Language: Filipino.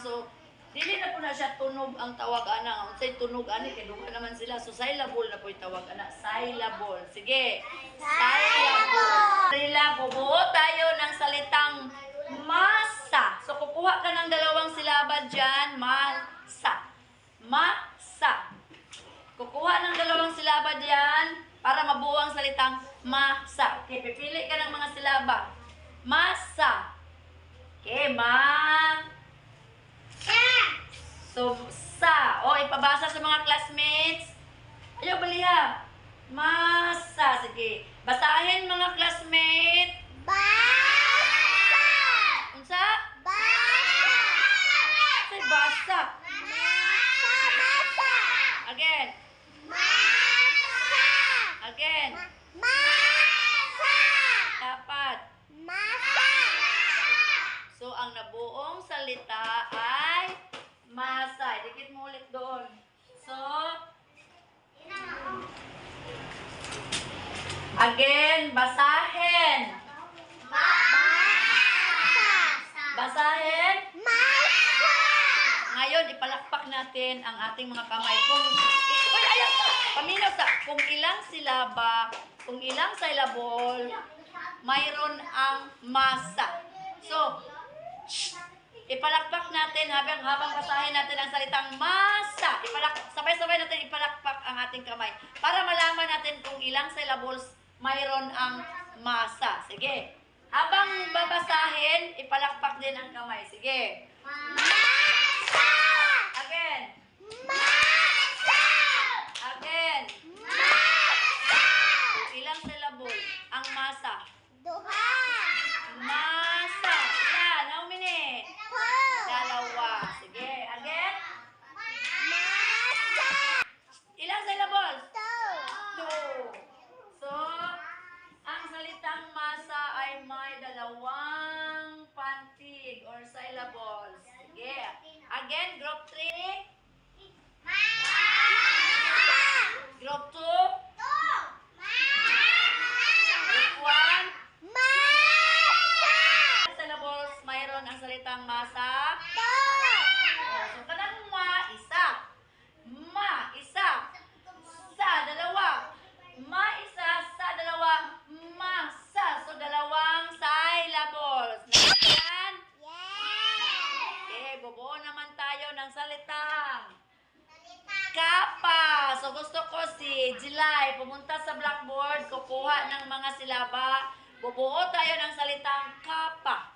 So, dili na po na siya tunog ang tawag ana. Unsay tunog ani kay duha naman sila. So syllable na po yung tawag ana. Syllable. Sige. Syllable. Bubuo tayo ng salitang masa. So kukuha ka ng dalawang silaba diyan, masa. Masa. Kukuha ng dalawang silaba diyan para mabuo ang salitang masa. Okay, pipili ka ng mga silaba. Masa. Okay, So, sa. O, ipabasa sa mga classmates. Ayaw, baliya. Masa. Sige. Basahin mga classmates. Basa! Unsa? Basa! Say, basa. Basa! Again. Masa! Again. Masa! Dapat. Masa! So, ang nabuong salita ay masa. Dikit mo ulit doon. So, again, basahin. Basahin. Masa! Ngayon, ipalakpak natin ang ating mga kamay. Paminaw sa, kung ilang silaba, kung ilang syllable, mayroon ang masa. So, ipalakpak natin habang basahin natin ang salitang masa. Sabay-sabay natin ipalakpak ang ating kamay para malaman natin kung ilang syllables mayroon ang masa. Sige. Habang babasahin, ipalakpak din ang kamay. Sige. Masa! Again. Masa! Again. Masa! Kung ilang syllable ang masa. Duha! Masa. Ilan? How many? Po! Dalawa. Sige. Again. Masa! Ilang syllables? Two! Two. So, ang salitang masa ay may dalawang pantig or syllables. Sige. Again, group 3. Masa! Group 2. Two! Masa! Group 1. Masa! Syllables, mayroon ang salitang masa. Two! So, kanang ma, isa. Ma, isa. Sa, dalawa. Ma, isa. Sa, dalawa. Masa. So, dalawang syllables. Yan. Yes! Okay, bubuo naman tayo ng salitang kapa. So, gusto ko si Jilay pumunta sa blackboard, kukuha ng mga silaba. Bubuo tayo ng salitang kapa.